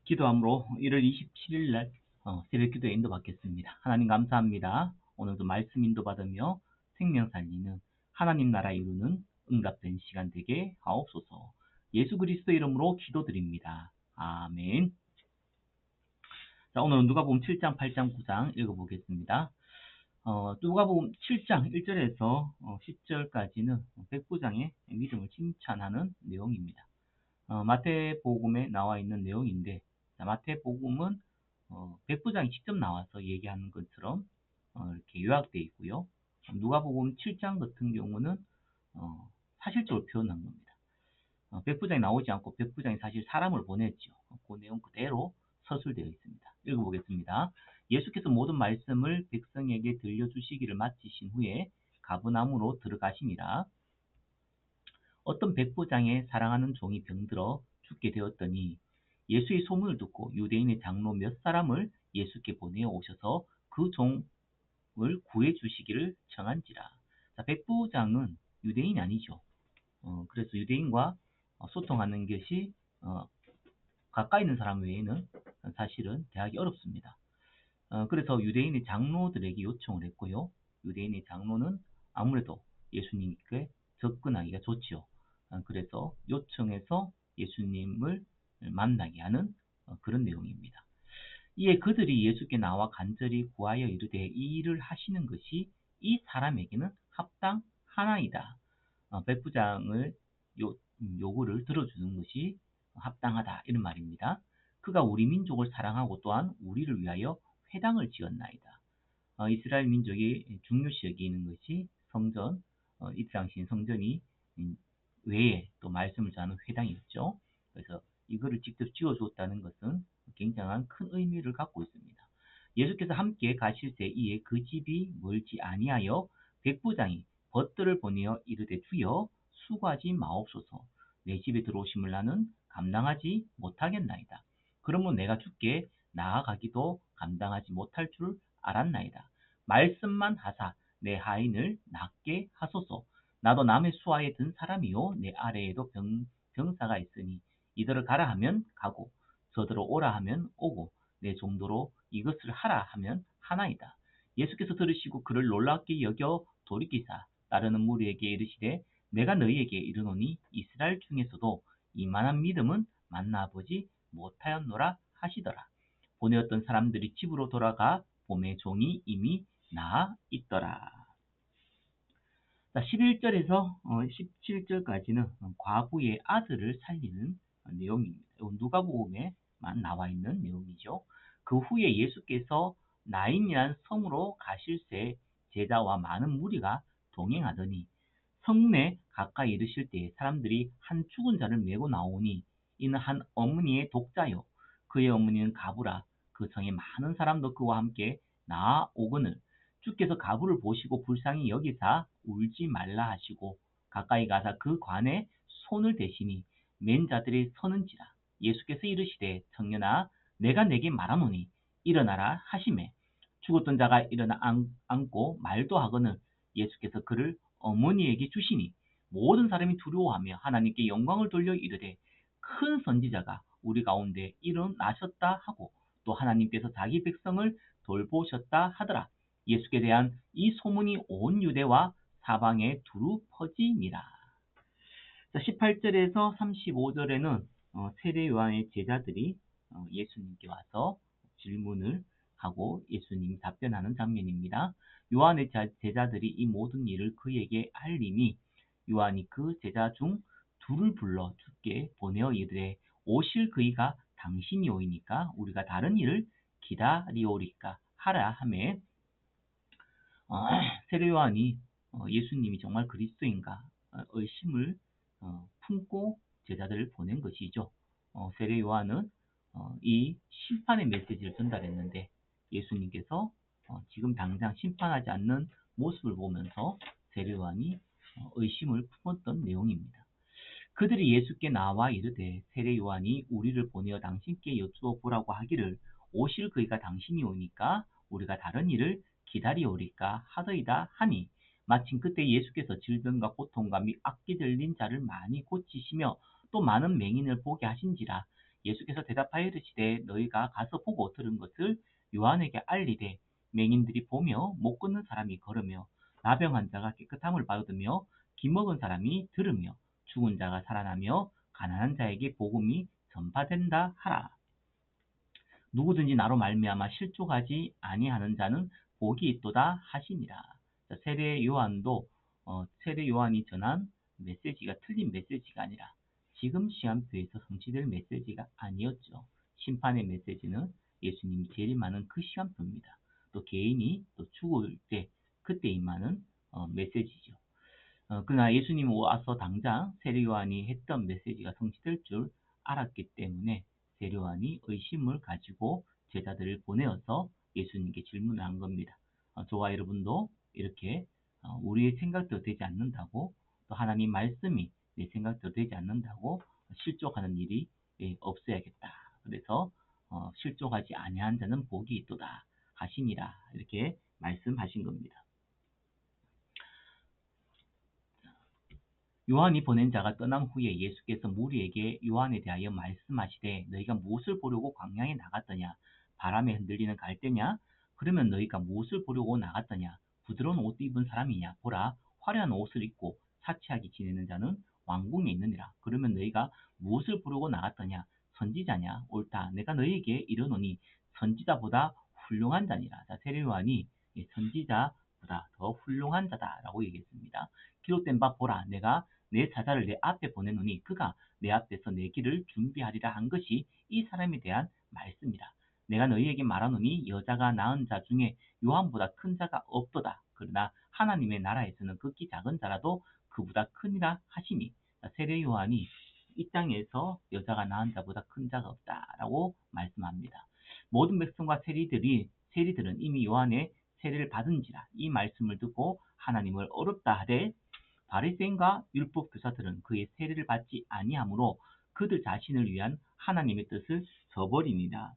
기도함으로 1월 27일 날 새벽 기도에 인도받겠습니다. 하나님 감사합니다. 오늘도 말씀 인도받으며 생명 살리는 하나님 나라 이루는 응답된 시간 되게 하옵소서. 예수 그리스도 이름으로 기도드립니다. 아멘. 자, 오늘은 누가복음 7장, 8장, 9장 읽어보겠습니다. 누가복음 7장 1절에서 10절까지는 백부장의 믿음을 칭찬하는 내용입니다. 마태복음에 나와 있는 내용인데, 마태복음은 백부장이 직접 나와서 얘기하는 것처럼 이렇게 요약되어 있고요. 누가복음 7장 같은 경우는 사실적으로 표현한 겁니다. 백부장이 나오지 않고 백부장이 사실 사람을 보냈죠. 그 내용 그대로 서술되어 있습니다. 읽어보겠습니다. 예수께서 모든 말씀을 백성에게 들려주시기를 마치신 후에 가버나움으로 들어가시니라. 어떤 백부장의 사랑하는 종이 병들어 죽게 되었더니 예수의 소문을 듣고 유대인의 장로 몇 사람을 예수께 보내어 오셔서 그 종을 구해 주시기를 청한지라. 자, 백부장은 유대인이 아니죠. 그래서 유대인과 소통하는 것이 가까이 있는 사람 외에는 사실은 대하기 어렵습니다. 그래서 유대인의 장로들에게 요청을 했고요. 유대인의 장로는 아무래도 예수님께 접근하기가 좋지요. 그래서 요청해서 예수님을 만나게 하는 그런 내용입니다. 이에 그들이 예수께 나와 간절히 구하여 이르되 이 일을 하시는 것이 이 사람에게는 합당하나이다. 백부장을 요구를 들어주는 것이 합당하다 이런 말입니다. 그가 우리 민족을 사랑하고 또한 우리를 위하여 회당을 지었나이다. 이스라엘 민족이 중요시 여기는 것이 성전, 이 당시 성전이 외에 또 말씀을 전하는 회당이었죠. 그래서 이거를 직접 지어주었다는 것은 굉장한 큰 의미를 갖고 있습니다. 예수께서 함께 가실새 이에 그 집이 멀지 아니하여 백부장이 벗들을 보내어 이르되 주여 수고하지 마옵소서. 내 집에 들어오심을 나는 감당하지 못하겠나이다. 그러면 내가 주께 나아가기도 감당하지 못할 줄 알았나이다. 말씀만 하사 내 하인을 낫게 하소서. 나도 남의 수하에 든 사람이요 내 아래에도 병사가 있으니 이들을 가라 하면 가고 저들을 오라 하면 오고 내 정도로 이것을 하라 하면 하나이다. 예수께서 들으시고 그를 놀랍게 여겨 돌이키사 따르는 무리에게 이르시되 내가 너희에게 이르노니 이스라엘 중에서도 이만한 믿음은 만나보지 못하였노라 하시더라. 보내었던 사람들이 집으로 돌아가 봄에 종이 이미 나아 있더라. 11절에서 17절까지는 과부의 아들을 살리는 내용입니다. 누가복음에만 나와 있는 내용이죠. 그 후에 예수께서 나인이란 섬으로 가실새 제자와 많은 무리가 동행하더니 성내 가까이 이르실 때 사람들이 한 죽은 자를 메고 나오니 이는 한 어머니의 독자요 그의 어머니는 가부라. 그 성에 많은 사람도 그와 함께 나아오거늘 주께서 가부를 보시고 불쌍히 여기사 울지 말라 하시고 가까이 가사 그 관에 손을 대시니 맨 자들이 서는지라. 예수께서 이르시되 청년아 내가 내게 말하노니 일어나라 하시매 죽었던 자가 일어나 앉고 말도 하거늘 예수께서 그를 어머니에게 주시니 모든 사람이 두려워하며 하나님께 영광을 돌려 이르되 큰 선지자가 우리 가운데 일어나셨다 하고 또 하나님께서 자기 백성을 돌보셨다 하더라. 예수께 대한 이 소문이 온 유대와 사방에 두루 퍼지니라. 18절에서 35절에는 세례 요한의 제자들이 예수님께 와서 질문을 하고 예수님이 답변하는 장면입니다. 요한의 제자들이 이 모든 일을 그에게 알림이 요한이 그 제자 중 둘을 불러 주께 보내어 이르되 오실 그이가 당신이 오이니까 우리가 다른 일을 기다리오리까 하라 하매 세례 요한이 예수님이 정말 그리스도인가 의심을 품고 제자들을 보낸 것이죠. 세례 요한은 이 심판의 메시지를 전달했는데 예수님께서 지금 당장 심판하지 않는 모습을 보면서 세례 요한이 의심을 품었던 내용입니다. 그들이 예수께 나와 이르되 세례 요한이 우리를 보내어 당신께 여쭈어 보라고 하기를 오실 그이가 당신이 오니까 우리가 다른 일을 기다리오리까 하더이다 하니 마침 그때 예수께서 질병과 고통과 및 악기 들린 자를 많이 고치시며 또 많은 맹인을 보게 하신지라. 예수께서 대답하여 이르시되 너희가 가서 보고 들은 것을 요한에게 알리되 맹인들이 보며 못 걷는 사람이 걸으며 나병한 자가 깨끗함을 받으며 기먹은 사람이 들으며 죽은 자가 살아나며 가난한 자에게 복음이 전파된다 하라. 누구든지 나로 말미암아 실족하지 아니하는 자는 복이 있도다 하시니라. 세례 요한도 세례 요한이 전한 메시지가 틀린 메시지가 아니라 지금 시간표에서 성취될 메시지가 아니었죠. 심판의 메시지는 예수님이 재림하는 그 시간표입니다. 또 개인이 또 죽을 때 그때 임하는 메시지죠. 그러나 예수님 와서 당장 세례 요한이 했던 메시지가 성취될 줄 알았기 때문에 세례 요한이 의심을 가지고 제자들을 보내어서 예수님께 질문을 한 겁니다. 저와 여러분도 이렇게 우리의 생각대로 되지 않는다고 또 하나님 말씀이 내 생각대로 되지 않는다고 실족하는 일이 없어야겠다. 그래서 실족하지 아니한 자는 복이 있도다 하시니라 이렇게 말씀하신 겁니다. 요한이 보낸 자가 떠난 후에 예수께서 무리에게 요한에 대하여 말씀하시되 너희가 무엇을 보려고 광야에 나갔더냐? 바람에 흔들리는 갈대냐? 그러면 너희가 무엇을 보려고 나갔더냐? 부드러운 옷 입은 사람이냐? 보라, 화려한 옷을 입고 사치하게 지내는 자는 왕궁에 있느니라. 그러면 너희가 무엇을 보려고 나갔더냐? 선지자냐? 옳다. 내가 너희에게 이르노니 선지자보다 훌륭한 자니라. 자, 세례 요한이 선지자보다 더 훌륭한 자다라고 얘기했습니다. 기록된 바 보라, 내가 내 사자를 내 앞에 보내노니 그가 내 앞에서 내 길을 준비하리라 한 것이 이 사람에 대한 말씀이라. 내가 너희에게 말하노니 여자가 낳은 자 중에 요한보다 큰 자가 없도다. 그러나 하나님의 나라에서는 극히 작은 자라도 그보다 크니라 하시니. 세례 요한이 이 땅에서 여자가 낳은 자보다 큰 자가 없다라고 말씀합니다. 모든 백성과 세리들은 이미 요한의 세례를 받은지라 이 말씀을 듣고 하나님을 어렵다 하되 바리새인과 율법 교사들은 그의 세례를 받지 아니하므로 그들 자신을 위한 하나님의 뜻을 저버리니라.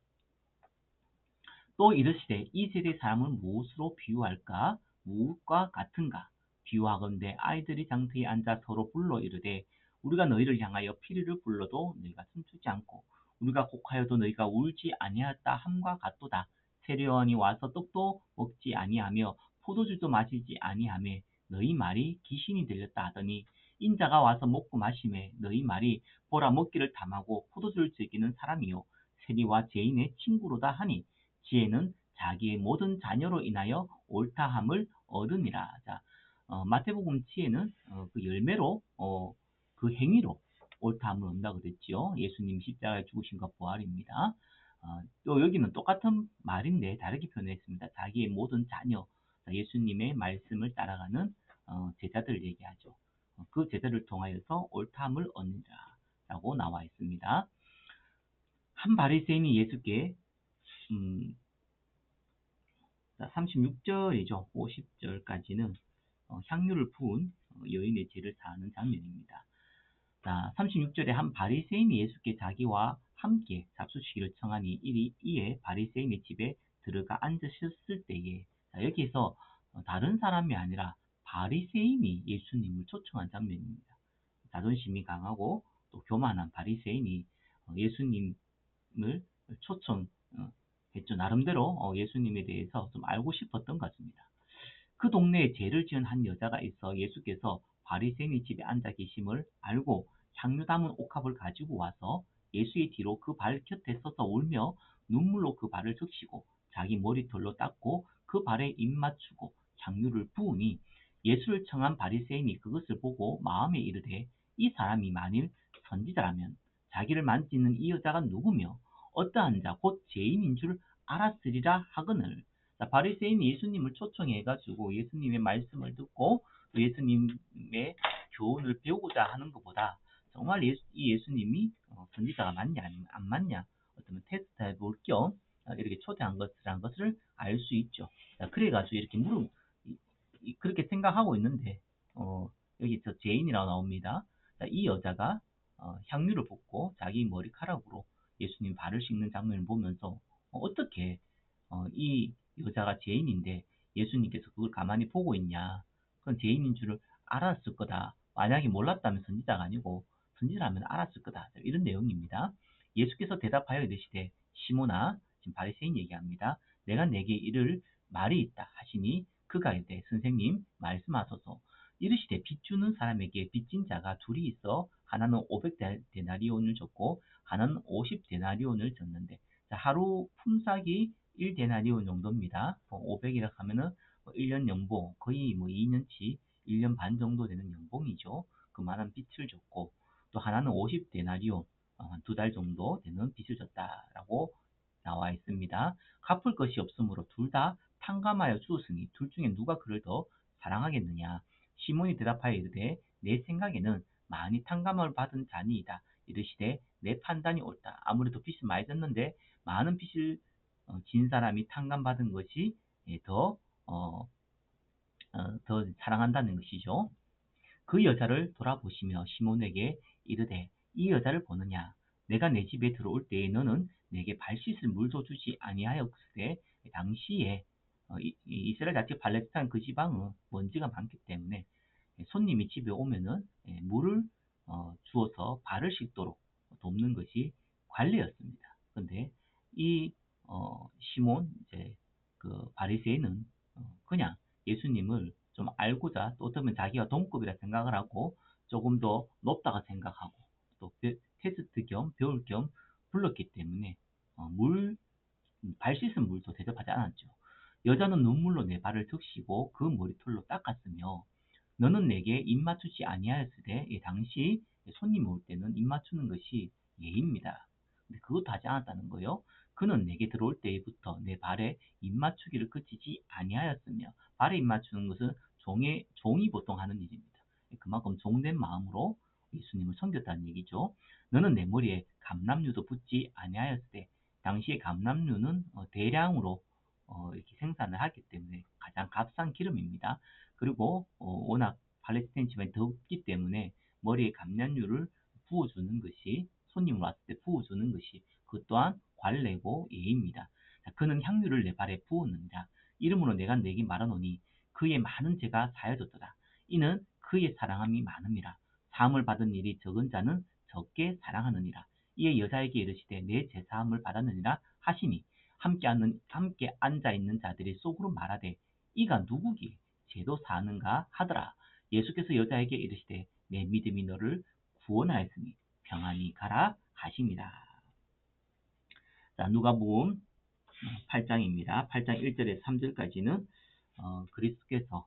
또 이르시되 이 세대 사람을 무엇으로 비유할까? 무엇과 같은가? 비유하건대 아이들이 장터에 앉아 서로 불러 이르되 우리가 너희를 향하여 피리를 불러도 너희가 춤추지 않고 우리가 곡하여도 너희가 울지 아니하였다 함과 같도다. 세례 요한이 와서 떡도 먹지 아니하며 포도주도 마시지 아니하며 너희 말이 귀신이 들렸다 하더니 인자가 와서 먹고 마시매 너희 말이 보라 먹기를 탐하고 포도주를 즐기는 사람이요 세리와 죄인의 친구로다 하니 지혜는 자기의 모든 자녀로 인하여 옳다함을 얻으니라. 자, 마태복음 지혜는 그 열매로 그 행위로 옳다함을 얻는다고 그랬지요. 예수님 십자가에 죽으신과 부활입니다. 또 여기는 똑같은 말인데 다르게 표현했습니다. 자기의 모든 자녀, 예수님의 말씀을 따라가는 제자들 얘기하죠. 그 제자를 통하여서 옳다함을 얻느니라 라고 나와 있습니다. 한 바리새인이 예수께 36절이죠. 50절까지는 향유를 부은 여인의 죄를 사하는 장면입니다. 자, 36절에 한 바리새인이 예수께 자기와 함께 잡수시기를 청하니 이에 바리새인의 집에 들어가 앉으셨을 때에 여기서 다른 사람이 아니라 바리새인이 예수님을 초청한 장면입니다. 자존심이 강하고 또 교만한 바리새인이 예수님을 초청했죠. 나름대로 예수님에 대해서 좀 알고 싶었던 것 같습니다. 그 동네에 죄를 지은 한 여자가 있어 예수께서 바리새인의 집에 앉아 계심을 알고 향유 담은 옥합을 가지고 와서 예수의 뒤로 그 발 곁에 서서 울며 눈물로 그 발을 적시고 자기 머리털로 닦고 그 발에 입 맞추고 향유를 부으니 예수를 청한 바리새인이 그것을 보고 마음에 이르되 이 사람이 만일 선지자라면 자기를 만지는 이 여자가 누구며 어떠한 자 곧 죄인인 줄 알았으리라 하거늘. 바리새인이 예수님을 초청해가지고 예수님의 말씀을 듣고 예수님의 교훈을 배우고자 하는 것보다 정말 이 예수님이 선지자가 맞냐 아니면 안 맞냐 어떤 테스트 해볼 겸 이렇게 초대한 것을 알 수 있죠. 그래가지고 이렇게 그렇게 생각하고 있는데 여기 저 죄인이라고 나옵니다. 이 여자가 향유를 붓고 자기 머리카락으로 예수님 발을 씻는 장면을 보면서 어떻게 이 여자가 죄인인데 예수님께서 그걸 가만히 보고 있냐. 그건 죄인인 줄을 알았을 거다. 만약에 몰랐다면 선지자가 아니고 선지자라면 알았을 거다. 이런 내용입니다. 예수께서 대답하여 이르시되 시몬아, 지금 바리새인 얘기합니다. 내가 내게 이를 말이 있다 하시니 그가 이르되 선생님 말씀하소서. 이르시되 빚 주는 사람에게 빚진 자가 둘이 있어 하나는 500데나리온을 줬고 하나는 50데나리온을 줬는데, 자, 하루 품삯이 1데나리온 정도입니다. 500이라 하면은 1년 연봉 거의 2년치 1년 반 정도 되는 연봉이죠. 그만한 빚을 줬고, 또 하나는 50데나리온 한 2달 정도 되는 빚을 졌다라고 나와 있습니다. 갚을 것이 없으므로 둘 다 탕감하여 주었으니 둘 중에 누가 그를 더 사랑하겠느냐. 시몬이 대답하여 이르되 내 생각에는 많이 탕감을 받은 자니이다. 이르시되 내 판단이 옳다. 아무래도 빚을 많이 졌는데 많은 빚을 진 사람이 탕감받은 것이 더, 어, 더 사랑한다는 것이죠. 그 여자를 돌아보시며 시몬에게 이르되 이 여자를 보느냐. 내가 내 집에 들어올 때에 너는 내게 발 씻을 물도 주지 아니하였으되 당시에 이스라엘 자체 팔레스타인 그 지방은 먼지가 많기 때문에 손님이 집에 오면은 물을 주어서 발을 씻도록 돕는 것이 관례였습니다. 그런데 이 시몬 이제 그 바리새인은 그냥 예수님을 좀 알고자, 또 어쩌면 자기가 동급이라 생각을 하고 조금 더 높다고 생각하고 또 테스트 겸 배울 겸 불렀기 때문에 발 씻은 물도 대접하지 않았죠. 여자는 눈물로 내 발을 적시고 그 머리털로 닦았으며 너는 내게 입 맞추지 아니하였으되 당시 손님이 올 때는 입 맞추는 것이 예입니다. 근데 그것도 하지 않았다는 거요. 그는 내게 들어올 때부터 내 발에 입 맞추기를 그치지 아니하였으며, 발에 입 맞추는 것은 종이 보통 하는 일입니다. 그만큼 종된 마음으로 예수님을 섬겼다는 얘기죠. 너는 내 머리에 감람류도 붓지 아니하였으되, 당시에 감람류는 대량으로 이렇게 생산을 하기 때문에 가장 값싼 기름입니다. 그리고 워낙 팔레스타인 지방이 덥기 때문에 머리에 감량유를 부어주는 것이, 손님 왔을 때 부어주는 것이 그 또한 관례고 예입니다. 자, 그는 향유를 내 발에 부었느니라. 이름으로 내가 내게 말하노니 그의 많은 죄가 사여졌도다. 이는 그의 사랑함이 많음이라. 사함을 받은 일이 적은 자는 적게 사랑하느니라. 이에 여자에게 이르시되 내 제사함을 받았느니라 하시니 함께 앉아 있는 자들이 속으로 말하되 이가 누구기에 죄도 사는가 하더라. 예수께서 여자에게 이르시되 내 믿음이 너를 구원하였으니 평안히 가라 하십니다. 자, 누가복음 8장입니다. 8장 1절에서 3절까지는 그리스도께서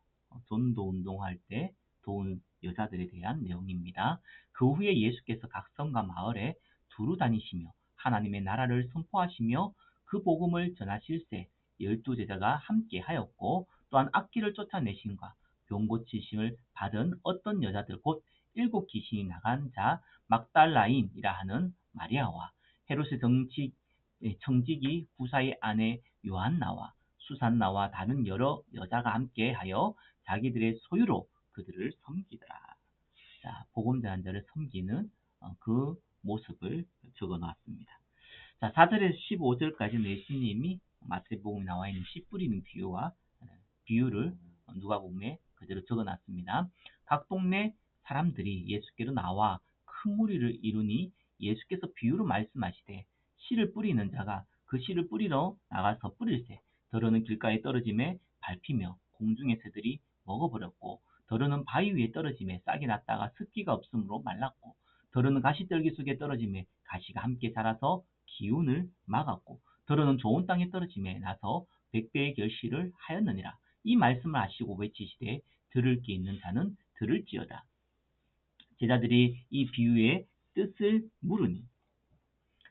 전도 운동할 때 도운 여자들에 대한 내용입니다. 그 후에 예수께서 각 성과 마을에 두루 다니시며 하나님의 나라를 선포하시며 그 복음을 전하실세 12제자가 함께 하였고, 또한 악기를 쫓아내심과 병 고치심을 받은 어떤 여자들 곧 7귀신이 나간 자 막달라인이라 하는 마리아와 헤롯의 청지기 부사의 아내 요한나와 수산나와 다른 여러 여자가 함께하여 자기들의 소유로 그들을 섬기더라. 자, 복음 전한 자를 섬기는 그 모습을 적어 놨습니다. 자, 4절에서 15절까지는 예수님이 마태복음에 나와 있는 씨 뿌리는 비유를 누가복음에 그대로 적어 놨습니다. 각 동네 사람들이 예수께로 나와 큰 무리를 이루니 예수께서 비유로 말씀하시되 씨를 뿌리는 자가 그 씨를 뿌리러 나가서 뿌릴새 더러는 길가에 떨어짐에 밟히며 공중의 새들이 먹어버렸고, 더러는 바위 위에 떨어짐에 싹이 났다가 습기가 없으므로 말랐고, 더러는 가시떨기 속에 떨어짐에 가시가 함께 자라서 기운을 막았고, 더러는 좋은 땅에 떨어짐에 나서 100배의 결실을 하였느니라. 이 말씀을 하시고 외치시되 들을 귀 있는 자는 들을지어다. 제자들이 이 비유의 뜻을 물으니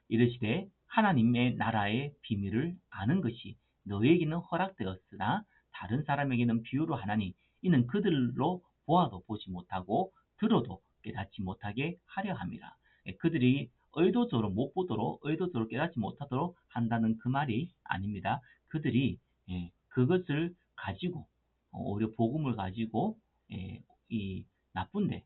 이르시되 하나님의 나라의 비밀을 아는 것이 너에게는 허락되었으나 다른 사람에게는 비유로 하나니 이는 그들로 보아도 보지 못하고 들어도 깨닫지 못하게 하려 함이라. 그들이 의도적으로 못 보도록, 의도적으로 깨닫지 못하도록 한다는 그 말이 아닙니다. 그들이 그것을 가지고 오히려 복음을 가지고 이 나쁜데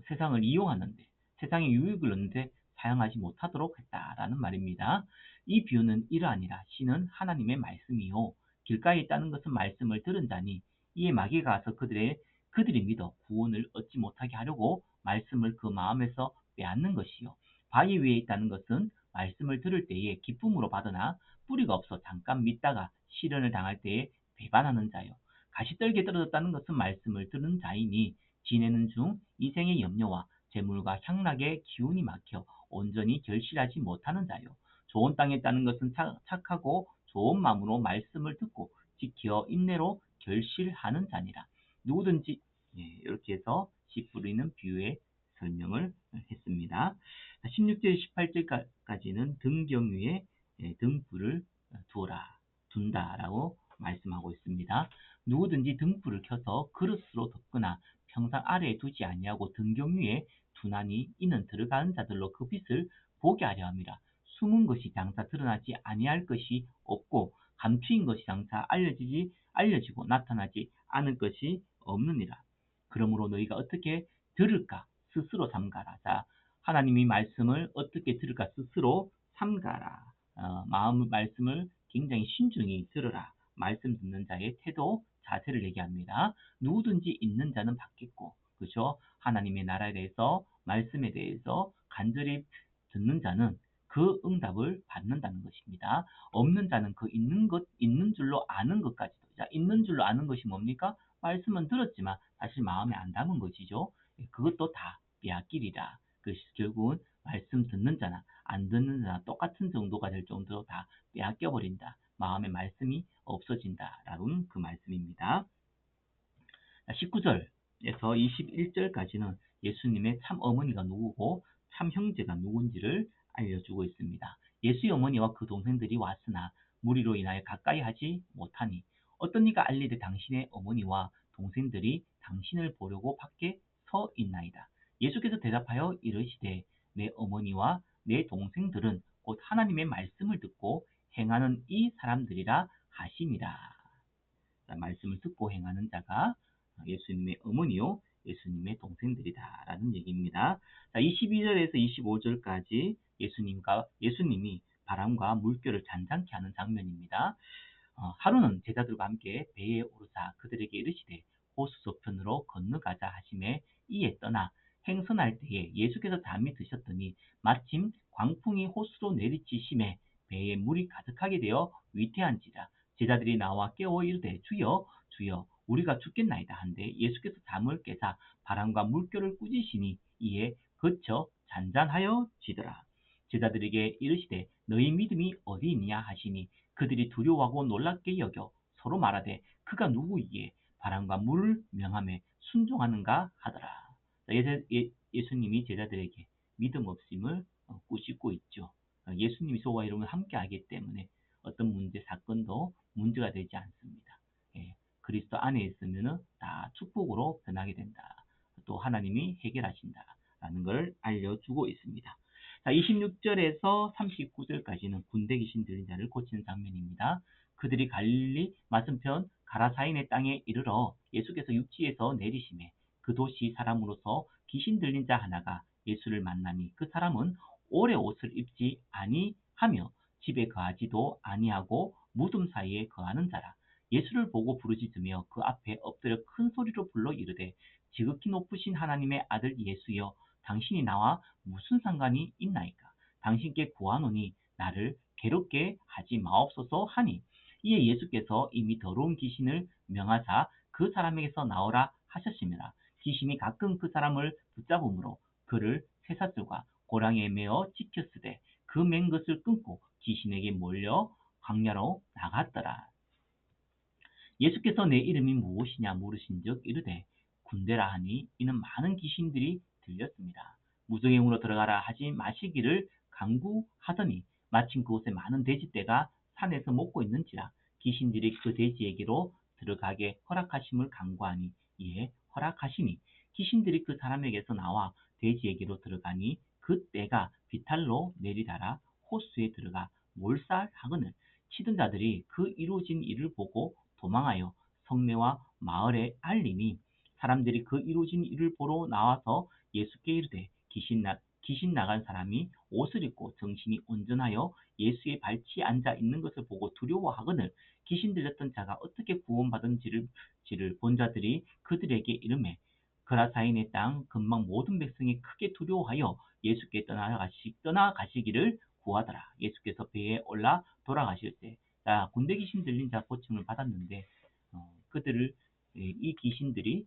세상을 이용하는데, 세상의 유익을 얻는데 사용하지 못하도록 했다라는 말입니다. 이 비유는 이러하니라. 씨는 하나님의 말씀이요 길가에 있다는 것은 말씀을 들은 자니 이에 마귀가 가서 그들이 믿어 구원을 얻지 못하게 하려고 말씀을 그 마음에서 빼앗는 것이요 바위 위에 있다는 것은 말씀을 들을 때에 기쁨으로 받으나 뿌리가 없어 잠깐 믿다가 시련을 당할 때에 배반하는 자요. 가시떨기에 떨어졌다는 것은 말씀을 들은 자이니 지내는 중 이생의 염려와 재물과 향락의 기운이 막혀 온전히 결실하지 못하는 자요. 좋은 땅에 있다는 것은 착하고 좋은 마음으로 말씀을 듣고 지켜 인내로 결실하는 자니라. 누구든지 이렇게 해서 씨 뿌리는 비유의 설명을 했습니다. 16절 18절까지는 등경 위에 등불을 둔다라고 말씀하고 있습니다. 누구든지 등불을 켜서 그릇으로 덮거나 평상 아래에 두지 아니하고 등경 위에 두나니 이는 들어가는 자들로 그 빛을 보게 하려 함이라. 숨은 것이 장차 드러나지 아니할 것이 없고 감추인 것이 장차 알려지고 나타나지 않을 것이 없느니라. 그러므로 너희가 어떻게 들을까 스스로 삼가라. 자, 하나님이 말씀을 어떻게 들을까 스스로 삼가라. 마음 말씀을 굉장히 신중히 들으라. 말씀 듣는 자의 태도, 자세를 얘기합니다. 누구든지 있는 자는 받겠고, 그죠? 하나님의 나라에 대해서, 말씀에 대해서 간절히 듣는 자는 그 응답을 받는다는 것입니다. 없는 자는 그 있는 줄로 아는 것까지도. 자, 있는 줄로 아는 것이 뭡니까? 말씀은 들었지만 사실 마음에 안 담은 것이죠. 그것도 다 빼앗기리라. 그 결국은 말씀 듣는 자나 안 듣는 자나 똑같은 정도가 될 정도로 다 빼앗겨버린다. 마음의 말씀이 없어진다라는 그 말씀입니다. 19절에서 21절까지는 예수님의 참 어머니가 누구고 참 형제가 누군지를 알려주고 있습니다. 예수의 어머니와 그 동생들이 왔으나 무리로 인하여 가까이 하지 못하니 어떤 이가 알리되 당신의 어머니와 동생들이 당신을 보려고 밖에 서 있나이다. 예수께서 대답하여 이르시되 내 어머니와 내 동생들은 곧 하나님의 말씀을 듣고 행하는 이 사람들이라 하심이라. 말씀을 듣고 행하는 자가 예수님의 어머니요, 예수님의 동생들이다라는 얘기입니다. 자, 22절에서 25절까지 예수님이 바람과 물결을 잔잔케 하는 장면입니다. 하루는 제자들과 함께 배에 오르사 그들에게 이르시되 호수 저편으로 건너가자 하심에 이에 떠나 행선할 때에 예수께서 잠이 드셨더니 마침 광풍이 호수로 내리치심에 배에 물이 가득하게 되어 위태한지라. 제자들이 나와 깨워 이르되 주여 주여 우리가 죽겠나이다 한데 예수께서 잠을 깨사 바람과 물결을 꾸짖으시니 이에 그쳐 잔잔하여지더라. 제자들에게 이르시되 너희 믿음이 어디 있느냐 하시니 그들이 두려워하고 놀랍게 여겨 서로 말하되 그가 누구이기에 바람과 물을 명함에 순종하는가 하더라. 예수님이 제자들에게 믿음 없음을 꾸짖고 있죠. 예수님이 저와 여러분 함께 하기 때문에 어떤 문제, 사건도 문제가 되지 않습니다. 그리스도 안에 있으면 다 축복으로 변하게 된다. 또 하나님이 해결하신다라는 걸 알려주고 있습니다. 자, 26절에서 39절까지는 군대 귀신 들린 자를 고치는 장면입니다. 그들이 갈릴리 맞은편 가라사인의 땅에 이르러 예수께서 육지에서 내리심에 그 도시 사람으로서 귀신 들린 자 하나가 예수를 만나니 그 사람은 오래 옷을 입지 아니하며 집에 거하지도 아니하고 무덤 사이에 거하는 자라. 예수를 보고 부르짖으며 그 앞에 엎드려 큰 소리로 불러 이르되 지극히 높으신 하나님의 아들 예수여 당신이 나와 무슨 상관이 있나이까? 당신께 구하노니 나를 괴롭게 하지 마옵소서 하니 이에 예수께서 이미 더러운 귀신을 명하사 그 사람에게서 나오라 하셨으므라. 귀신이 가끔 그 사람을 붙잡음으로 그를 쇠사슬과 고랑이에 매어 지켰으되 그 맨 것을 끊고 귀신에게 몰려 광야로 나갔더라. 예수께서 내 이름이 무엇이냐 물으신즉 이르되 군대라 하니 이는 많은 귀신들이 들렸습니다. 무정행으로 들어가라 하지 마시기를 강구하더니 마침 그곳에 많은 돼지떼가 산에서 먹고 있는지라 귀신들이 그 돼지에게로 들어가게 허락하심을 강구하니 이에 허락하시니 귀신들이 그 사람에게서 나와 돼지에게로 들어가니 그 떼가 비탈로 내리달아 호수에 들어가 몰살하거늘 치던 자들이 그 이루어진 일을 보고 도망하여 성내와 마을에 알리니 사람들이 그 이루어진 일을 보러 나와서 예수께 이르되 귀신 나간 사람이 옷을 입고 정신이 온전하여 예수의 발치에 앉아 있는 것을 보고 두려워하거늘 귀신 들렸던 자가 어떻게 구원받은지를 본 자들이 그들에게 이르매 그라사인의 땅 근방 모든 백성이 크게 두려워하여 예수께 떠나가시기를 구하더라. 예수께서 배에 올라 돌아가실 때, 자, 군대 귀신 들린 자 고침을 받았는데 그들을 이 귀신들이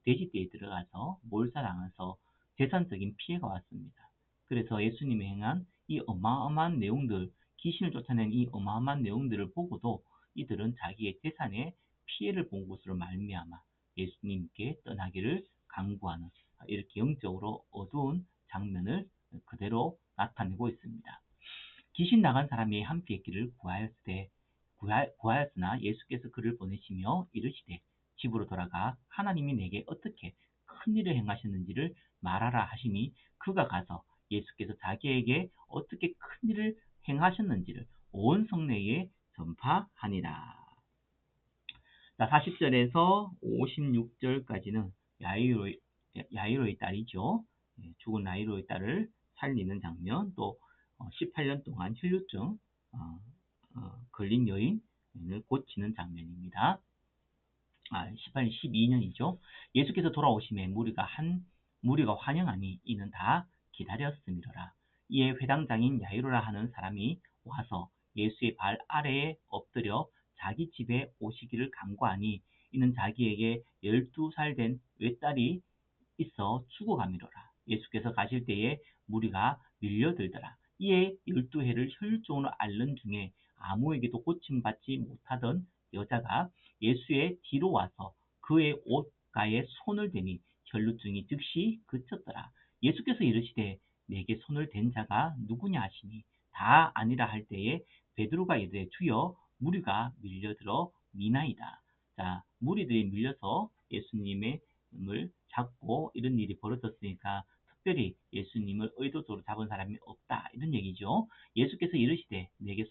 돼지떼에 들어가서 몰살당해서 재산적인 피해가 왔습니다. 그래서 예수님이 행한 이 어마어마한 내용들, 귀신을 쫓아낸 이 어마어마한 내용들을 보고도 이들은 자기의 재산에 피해를 본 것으로 말미암아 예수님께 떠나기를 강구하는 이렇게 영적으로 어두운 장면을 그대로 나타내고 있습니다. 귀신 나간 사람이 함께 있기를 구하였으나 예수께서 그를 보내시며 이르시되 집으로 돌아가 하나님이 내게 어떻게 큰 일을 행하셨는지를 말하라 하시니 그가 가서 예수께서 자기에게 어떻게 큰 일을 행하셨는지를 온 성내에 전파하니라. 자, 40절에서 56절까지는 야이로의 딸이죠. 죽은 야이로의 딸을 살리는 장면, 또 18년 동안 혈루증 걸린 여인을 고치는 장면입니다. 18년 12년이죠. 예수께서 돌아오심에 무리가 환영하니 이는 다 기다렸음이로라. 이에 회당장인 야이로라 하는 사람이 와서 예수의 발 아래에 엎드려 자기 집에 오시기를 간구하니 이는 자기에게 12살 된 외딸이 있어 죽어가미로라. 예수께서 가실 때에 무리가 밀려들더라. 이에 12해를 혈증으로 앓는 중에 아무에게도 고침받지 못하던 여자가 예수의 뒤로 와서 그의 옷가에 손을 대니 혈루증이 즉시 그쳤더라. 예수께서 이르시되 내게 손을 댄 자가 누구냐 하시니 다 아니라 할 때에 베드로가 이르되 주여 무리가 밀려들어 미나이다. 자, 무리들이 밀려서 예수님을 잡고 이런 일이 벌어졌으니까 특별히 예수님을 의도적으로 잡은 사람이 없다 이런 얘기죠. 예수께서 이르시되 내게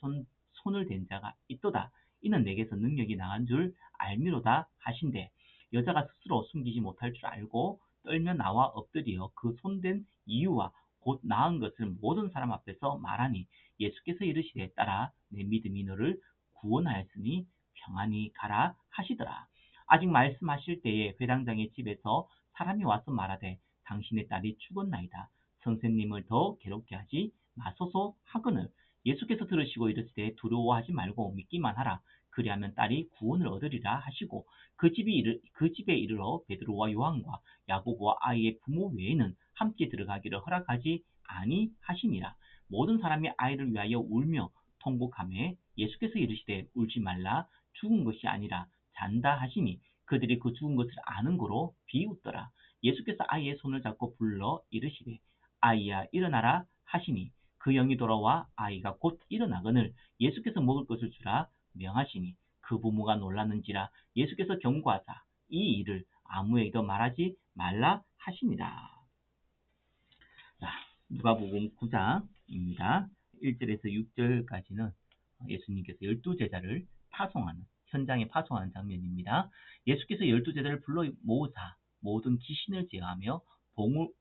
손을 댄 자가 있도다. 이는 내게서 능력이 나간 줄 알미로다 하신대 여자가 스스로 숨기지 못할 줄 알고 떨며 나와 엎드려 그 손댄 이유와 곧 나은 것을 모든 사람 앞에서 말하니 예수께서 이르시되 딸아 내 믿음이 너를 구원하였으니 평안히 가라 하시더라. 아직 말씀하실 때에 회당장의 집에서 사람이 와서 말하되 당신의 딸이 죽었나이다. 선생님을 더 괴롭게 하지 마소서 하거늘 예수께서 들으시고 이르시되 두려워하지 말고 믿기만 하라. 그리하면 딸이 구원을 얻으리라 하시고 그 집에 이르러 베드로와 요한과 야고보와 아이의 부모 외에는 함께 들어가기를 허락하지 아니하시니라. 모든 사람이 아이를 위하여 울며 통곡하며 예수께서 이르시되 울지 말라 죽은 것이 아니라 잔다 하시니 그들이 그 죽은 것을 아는 거로 비웃더라. 예수께서 아이의 손을 잡고 불러 이르시되 아이야 일어나라 하시니 그 영이 돌아와 아이가 곧 일어나거늘 예수께서 먹을 것을 주라 명하시니 그 부모가 놀랐는지라 예수께서 경고하사 이 일을 아무에게도 말하지 말라 하시니라. 자, 누가복음 9장입니다. 1절에서 6절까지는 예수님께서 12제자를 현장에 파송하는 장면입니다. 예수께서 12제자를 불러 모으사 모든 귀신을 제어하며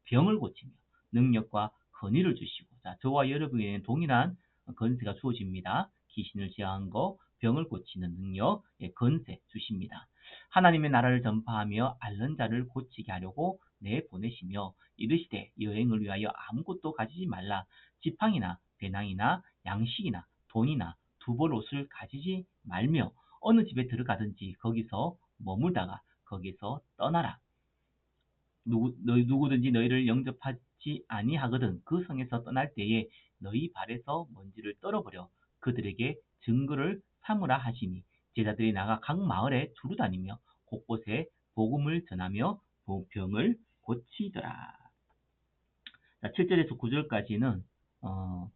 병을 고치며 능력과 권위를 주시고, 자, 저와 여러분에게는 동일한 권세가 주어집니다. 귀신을 제어한 거, 병을 고치는 능력, 권세 주십니다. 하나님의 나라를 전파하며 앓는 자를 고치게 하려고 내보내시며 이르시되 여행을 위하여 아무것도 가지지 말라. 지팡이나 배낭이나 양식이나 돈이나 두 벌 옷을 가지지 말며 어느 집에 들어가든지 거기서 머물다가 거기서 떠나라. 누구든지 너희를 영접하지 아니하거든 그 성에서 떠날 때에 너희 발에서 먼지를 떨어버려 그들에게 증거를 삼으라 하시니 제자들이 나가 각 마을에 두루 다니며 곳곳에 복음을 전하며 병을 고치더라. 자, 7절에서 9절까지는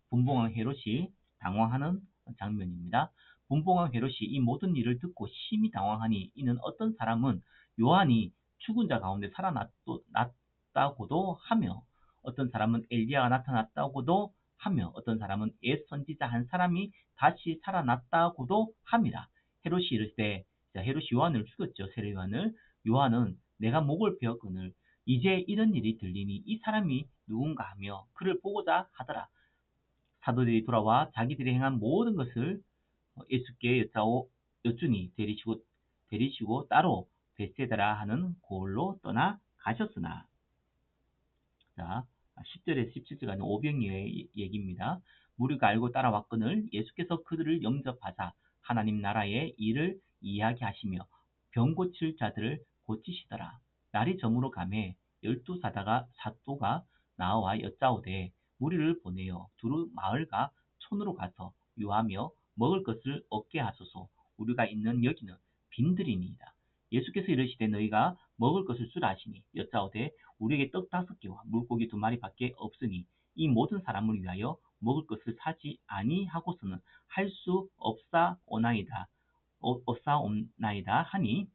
분봉왕 헤롯이 당황하는 장면입니다. 분봉왕 헤롯이 이 모든 일을 듣고 심히 당황하니 이는 어떤 사람은 요한이 죽은 자 가운데 살아났다고도 하며 어떤 사람은 엘리야가 나타났다고도 하며 어떤 사람은 옛 선지자 한 사람이 다시 살아났다고도 합니다. 헤롯이 이르되 헤롯이 요한을 죽였죠. 세례 요한은 내가 목을 베었거늘 이제 이런 일이 들리니 이 사람이 누군가 하며 그를 보고자 하더라. 사도들이 돌아와 자기들이 행한 모든 것을 예수께 여쭈니 데리시고 따로 베세다라 하는 고을로 떠나가니라. 가셨으나. 자, 10절에서 17절까지는 오병이어의 얘기입니다. 무리가 알고 따라왔거늘 예수께서 그들을 영접하사 하나님 나라의 일을 이야기하시며 병 고칠 자들을 고치시더라. 날이 저물어 가매 12사도가 나와 여짜오되 무리를 보내어 두루 마을과 촌으로 가서 유하며 먹을 것을 얻게 하소서. 우리가 있는 여기는 빈들이니이다. 예수께서 이르시되 너희가 먹을 것을 주라 하시니 여짜오되 우리에게 떡 5개와 물고기 2마리밖에 없으니 이 모든 사람을 위하여 먹을 것을 사지 아니하고서는 할 수 없사옵나이다 하니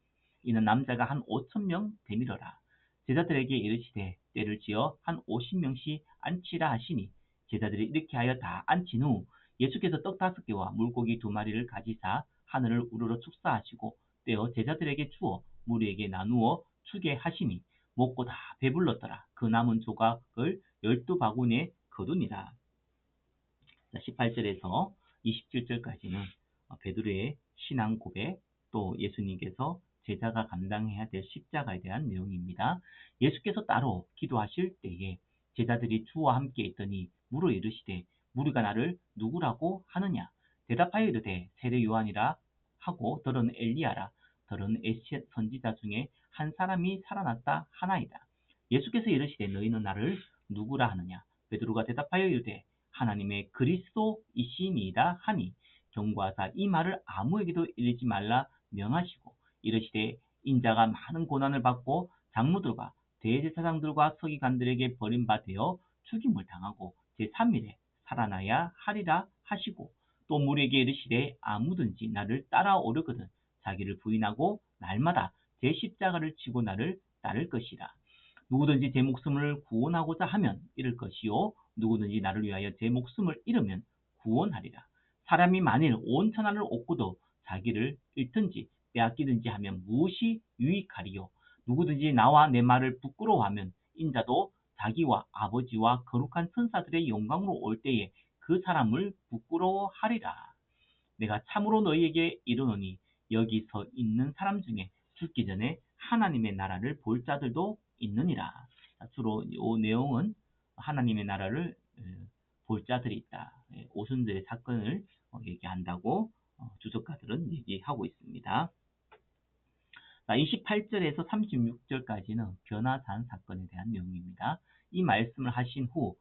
이는 남자가 한 5,000명 되밀어라. 제자들에게 이르시되 때를 지어 한 50명씩 앉히라 하시니 제자들이 이렇게 하여 다 앉힌 후 예수께서 떡 5개와 물고기 2마리를 가지사 하늘을 우러러 축사하시고 떼어 제자들에게 주어 무리에게 나누어 주게 하시니 먹고 다 배불렀더라. 그 남은 조각을 12바구니에 거두니라. 18절에서 27절까지는 베드로의 신앙 고백, 또 예수님께서 제자가 감당해야 될 십자가에 대한 내용입니다. 예수께서 따로 기도하실 때에 제자들이 주와 함께 있더니 물어 이르시되 무리가 나를 누구라고 하느냐? 대답하여 이르되 세례 요한이라 하고 더러는 엘리야라, 더러는 에셋 선지자 중에 한 사람이 살아났다 하나이다. 예수께서 이르시되 너희는 나를 누구라 하느냐? 베드로가 대답하여 이르되 하나님의 그리스도이시니이다 하니 경고하사 이 말을 아무에게도 일리지 말라 명하시고 이르시되 인자가 많은 고난을 받고 장로들과 대제사장들과 서기관들에게 버림받아 죽임을 당하고 제3일에 살아나야 하리라 하시고 또 무리에게 이르시되 아무든지 나를 따라오려거든 자기를 부인하고 날마다 제 십자가를 지고 나를 따를 것이라. 누구든지 제 목숨을 구원하고자 하면 잃을 것이요 누구든지 나를 위하여 제 목숨을 잃으면 구원하리라. 사람이 만일 온 천하를 얻고도 자기를 잃든지 빼앗기든지 하면 무엇이 유익하리요? 누구든지 나와 내 말을 부끄러워하면 인자도 자기와 아버지와 거룩한 천사들의 영광으로 올 때에 그 사람을 부끄러워하리라. 내가 참으로 너희에게 이르노니 여기 서 있는 사람 중에 죽기 전에 하나님의 나라를 볼 자들도 있느니라. 주로 이 내용은 하나님의 나라를 볼 자들이 있다. 오순절의 사건을 얘기한다고 주석가들은 얘기하고 있습니다. 28절에서 36절까지는 변화산 사건에 대한 내용입니다. 이 말씀을 하신 후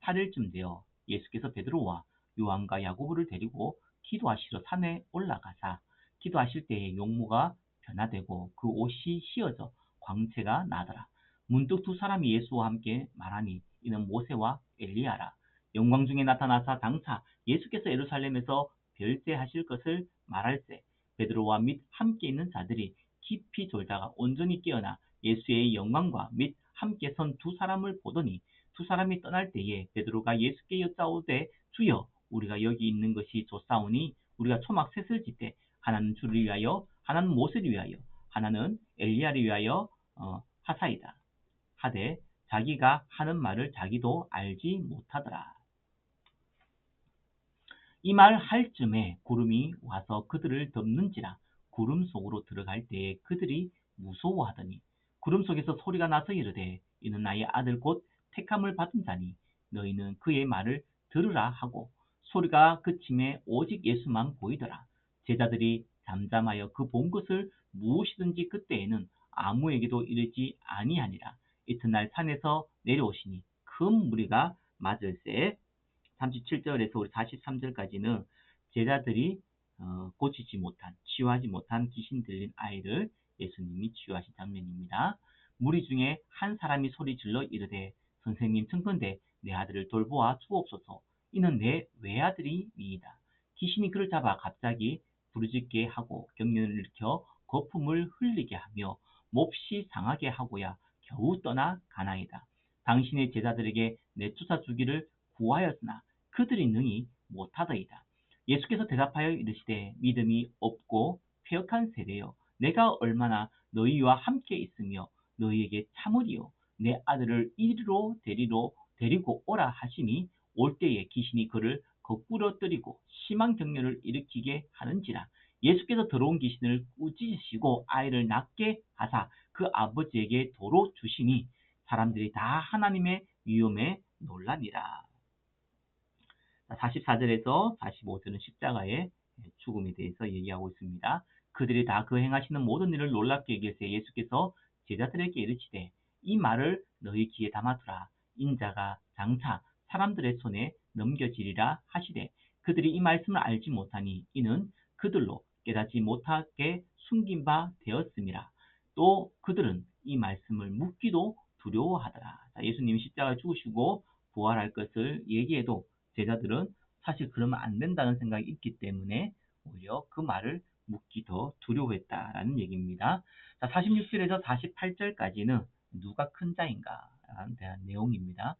8일쯤 되어 예수께서 베드로와 요한과 야고보를 데리고 기도하시러 산에 올라가사 기도하실 때에 용모가 변화되고 그 옷이 휘어져 광채가 나더라. 문득 두 사람이 예수와 함께 말하니 이는 모세와 엘리야라. 영광 중에 나타나사 장차 예수께서 예루살렘에서 별세하실 것을 말할세. 베드로와 및 함께 있는 자들이 깊이 졸다가 온전히 깨어나 예수의 영광과 및 함께 선 두 사람을 보더니 두 사람이 떠날 때에 베드로가 예수께 여짜오되 주여 우리가 여기 있는 것이 좋사오니 우리가 초막 셋을 짓되 하나는 주를 위하여 하나는 모세를 위하여 하나는 엘리야를 위하여 하사이다 하되 자기가 하는 말을 자기도 알지 못하더라. 이 말 할 쯤에 구름이 와서 그들을 덮는지라. 구름 속으로 들어갈 때에 그들이 무서워하더니 구름 속에서 소리가 나서 이르되 이는 나의 아들 곧 택함을 받은 자니 너희는 그의 말을 들으라 하고 소리가 그침에 오직 예수만 보이더라. 제자들이 잠잠하여 그 본 것을 무엇이든지 그때에는 아무에게도 이르지 아니하니라. 이튿날 산에서 내려오시니 큰 무리가 맞을새. 37절에서 우리 43절까지는 제자들이 치유하지 못한 귀신 들린 아이를 예수님이 치유하신 장면입니다. 무리 중에 한 사람이 소리 질러 이르되 선생님 청컨대 내 아들을 돌보아 주옵소서. 이는 내 외아들이니이다. 귀신이 그를 잡아 갑자기 부르짖게 하고 경련을 일으켜 거품을 흘리게 하며 몹시 상하게 하고야 겨우 떠나 가나이다. 당신의 제자들에게 내쫓아 주기를 구하였으나 그들이 능히 못하더이다. 예수께서 대답하여 이르시되 믿음이 없고 패역한 세대여 내가 얼마나 너희와 함께 있으며 너희에게 참으리요 내 아들을 이리로 데리고 오라 하시니 올 때에 귀신이 그를 거꾸로 뜨리고 심한 격려를 일으키게 하는지라. 예수께서 들어온 귀신을 꾸짖으시고 아이를 낫게 하사 그 아버지에게 도로 주시니 사람들이 다 하나님의 위엄에 놀라니라. 44절에서 45절은 십자가의 죽음에 대해서 얘기하고 있습니다. 그들이 다 그 행하시는 모든 일을 놀랍게 여기서 예수께서 제자들에게 이르시되 이 말을 너희 귀에 담아두라. 인자가 장차 사람들의 손에 넘겨지리라 하시되 그들이 이 말씀을 알지 못하니 이는 그들로 깨닫지 못하게 숨긴 바 되었음이라. 또 그들은 이 말씀을 묻기도 두려워하더라. 예수님이 십자가에 죽으시고 부활할 것을 얘기해도 제자들은 사실 그러면 안 된다는 생각이 있기 때문에 오히려 그 말을 묻기 더 두려워했다라는 얘기입니다. 자, 46절에서 48절까지는 누가 큰 자인가에 대한 내용입니다.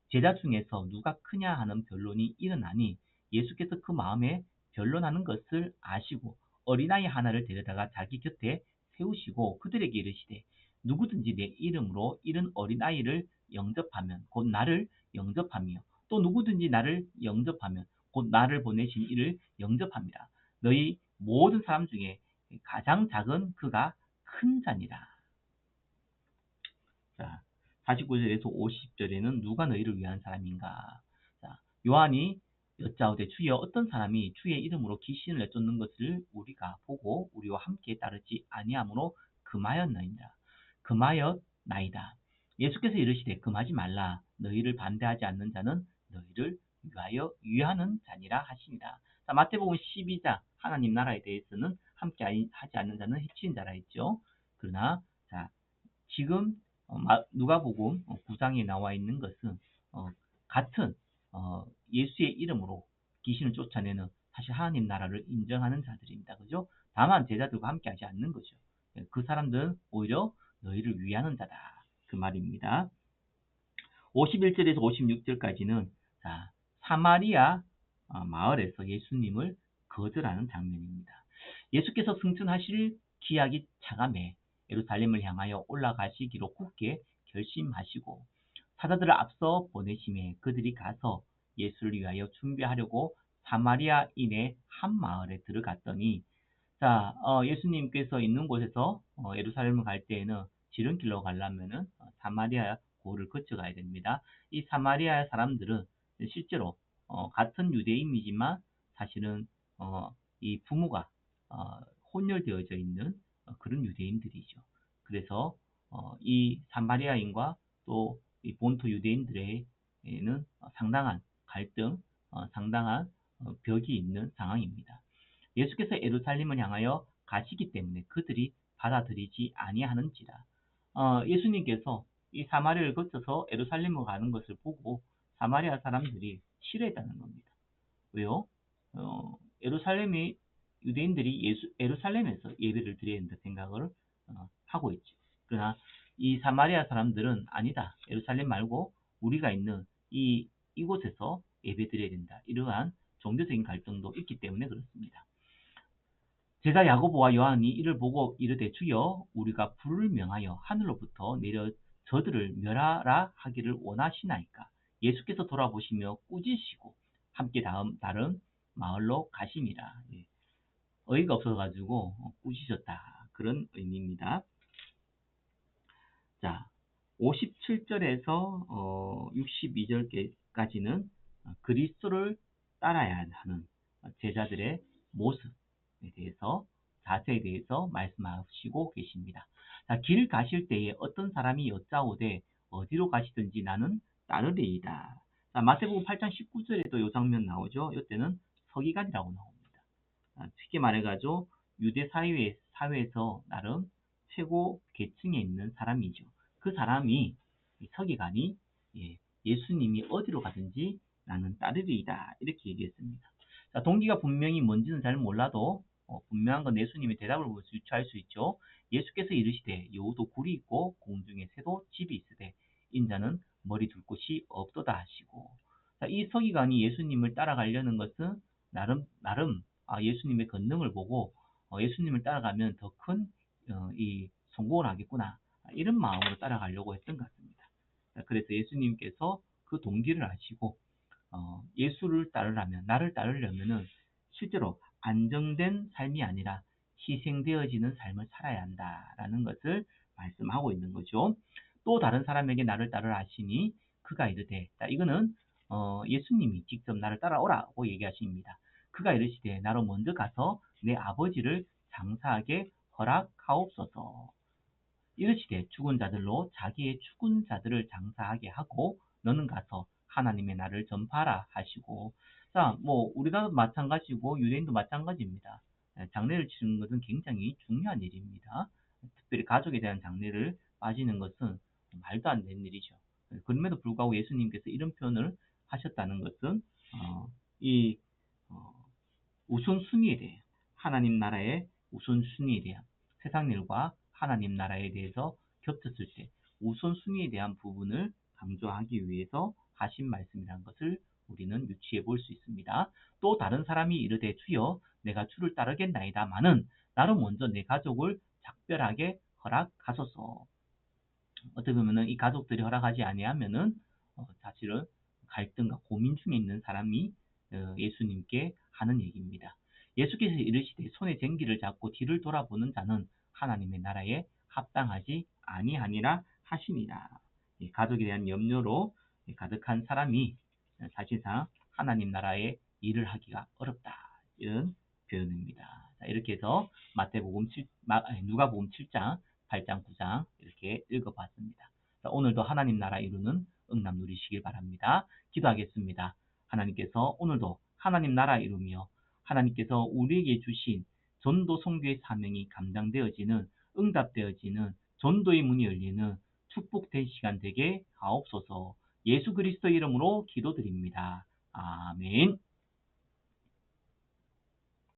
제자 중에서 누가 크냐 하는 변론이 일어나니 예수께서 그 마음에 변론하는 것을 아시고 어린아이 하나를 데려다가 자기 곁에 세우시고 그들에게 이르시되 누구든지 내 이름으로 이른 어린아이를 영접하면 곧 나를 영접하며 또 누구든지 나를 영접하면 곧 나를 보내신 이를 영접합니다. 너희 모든 사람 중에 가장 작은 그가 큰 자니라. 자, 49절에서 50절에는 누가 너희를 위한 사람인가? 자, 요한이 여짜오되 주여 어떤 사람이 주의 이름으로 귀신을 내쫓는 것을 우리가 보고 우리와 함께 따르지 아니하므로 금하였나이다. 금하였나이다. 예수께서 이르시되 금하지 말라. 너희를 반대하지 않는 자는 너희를 위하여 위하는 자니라 하시니라. 자, 마태복음 12장 하나님 나라에 대해서는 함께 하지 않는 자는 해치는 자라 했죠. 그러나 자, 지금 누가복음 9장에 나와 있는 것은 같은 예수의 이름으로 귀신을 쫓아내는 사실 하나님 나라를 인정하는 자들입니다. 그죠? 다만 제자들과 함께 하지 않는 거죠. 그 사람들은 오히려 너희를 위하는 자다. 그 말입니다. 51절에서 56절까지는 자, 사마리아 마을에서 예수님을 거절하는 장면입니다. 예수께서 승천하실 기약이 차감해 예루살렘을 향하여 올라가시기로 굳게 결심하시고 사자들을 앞서 보내심에 그들이 가서 예수를 위하여 준비하려고 사마리아인의 한 마을에 들어갔더니 자, 예수님께서 있는 곳에서 예루살렘을 갈 때에는 지름길로 가려면은 사마리아 고를 거쳐가야 됩니다. 이 사마리아 사람들은 실제로 같은 유대인이지만 사실은 이 부모가 혼혈되어져 있는 그런 유대인들이죠. 그래서 이 사마리아인과 또 이 본토 유대인들에게는 상당한 갈등, 상당한 벽이 있는 상황입니다. 예수께서 예루살렘을 향하여 가시기 때문에 그들이 받아들이지 아니하는지라. 예수님께서 이 사마리아를 거쳐서 예루살렘으로 가는 것을 보고 사마리아 사람들이 싫어했다는 겁니다. 왜요? 예루살렘이 유대인들이 예루살렘에서 예배를 드려야 된다 생각을 하고 있죠. 그러나 이 사마리아 사람들은 아니다. 예루살렘 말고 우리가 있는 이곳에서 예배 드려야 된다. 이러한 종교적인 갈등도 있기 때문에 그렇습니다. 제자 야고보와 요한이 이를 보고 이르되 주여 우리가 불을 명하여 하늘로부터 내려 저들을 멸하라 하기를 원하시나이까. 예수께서 돌아보시며 꾸짖으시고 함께 다른 마을로 가심이라. 어이가 없어가지고 꾸짖으셨다. 그런 의미입니다. 자, 57절에서 62절까지는 그리스도를 따라야 하는 제자들의 모습에 대해서 자세에 대해서 말씀하시고 계십니다. 자, 길 가실 때에 어떤 사람이 여짜오되 어디로 가시든지 나는 따르리이다. 자, 마태복음 8장 19절에도 이 장면 나오죠. 이때는 서기관이라고 나옵니다. 쉽게 말해가지고 유대 사회에서 나름 최고 계층에 있는 사람이죠. 그 사람이 서기관이 예수님이 어디로 가든지 나는 따르리이다 이렇게 얘기했습니다. 자, 동기가 분명히 뭔지는 잘 몰라도 분명한 건 예수님의 대답을 보면서 유추할 수 있죠. 예수께서 이르시되 여우도 굴이 있고 공중에 새도 집이 있으되 인자는 머리 둘 곳이 없도다 하시고 자, 이 서기관이 예수님을 따라가려는 것은 나름 예수님의 권능을 보고 예수님을 따라가면 더 큰 이 성공을 하겠구나 이런 마음으로 따라가려고 했던 것 같습니다. 그래서 예수님께서 그 동기를 아시고 예수를 따르려면 나를 따르려면은 실제로 안정된 삶이 아니라 희생되어지는 삶을 살아야 한다라는 것을 말씀하고 있는 거죠. 또 다른 사람에게 나를 따르라 하시니 그가 이르되, 자, 이거는 예수님이 직접 나를 따라오라고 얘기하십니다. 그가 이르시되 나로 먼저 가서 내 아버지를 장사하게 허락하옵소서. 이르시되 죽은 자들로 자기의 죽은 자들을 장사하게 하고 너는 가서 하나님의 나라를 전파하라 하시고. 자, 뭐 우리가 마찬가지고 유대인도 마찬가지입니다. 장례를 치르는 것은 굉장히 중요한 일입니다. 특별히 가족에 대한 장례를 빠지는 것은 말도 안 되는 일이죠. 그럼에도 불구하고 예수님께서 이런 표현을 하셨다는 것은 이 어, 우선순위에 대해, 하나님 나라의 우선순위에 대한, 세상 일과 하나님 나라에 대해서 겹쳤을 때 우선순위에 대한 부분을 강조하기 위해서 하신 말씀이라는 것을 우리는 유추해 볼 수 있습니다. 또 다른 사람이 이르되 주여 내가 주를 따르겠나이다마는 나로 먼저 내 가족을 작별하게 허락하소서. 어떻게 보면은 이 가족들이 허락하지 아니하면은 사실은 갈등과 고민 중에 있는 사람이 예수님께 하는 얘기입니다. 예수께서 이르시되 손에 쟁기를 잡고 뒤를 돌아보는 자는 하나님의 나라에 합당하지 아니하니라 하시니라. 가족에 대한 염려로 가득한 사람이 사실상 하나님 나라의 일을 하기가 어렵다. 이런 표현입니다. 자, 이렇게 해서 누가복음 7장, 8장, 9장 이렇게 읽어봤습니다. 자, 오늘도 하나님 나라 이루는 응답 누리시길 바랍니다. 기도하겠습니다. 하나님께서 오늘도 하나님 나라 이루며 하나님께서 우리에게 주신 전도 선교의 사명이 감당되어지는, 응답되어지는 전도의 문이 열리는 축복된 시간 되게 하옵소서. 예수 그리스도 이름으로 기도드립니다. 아멘.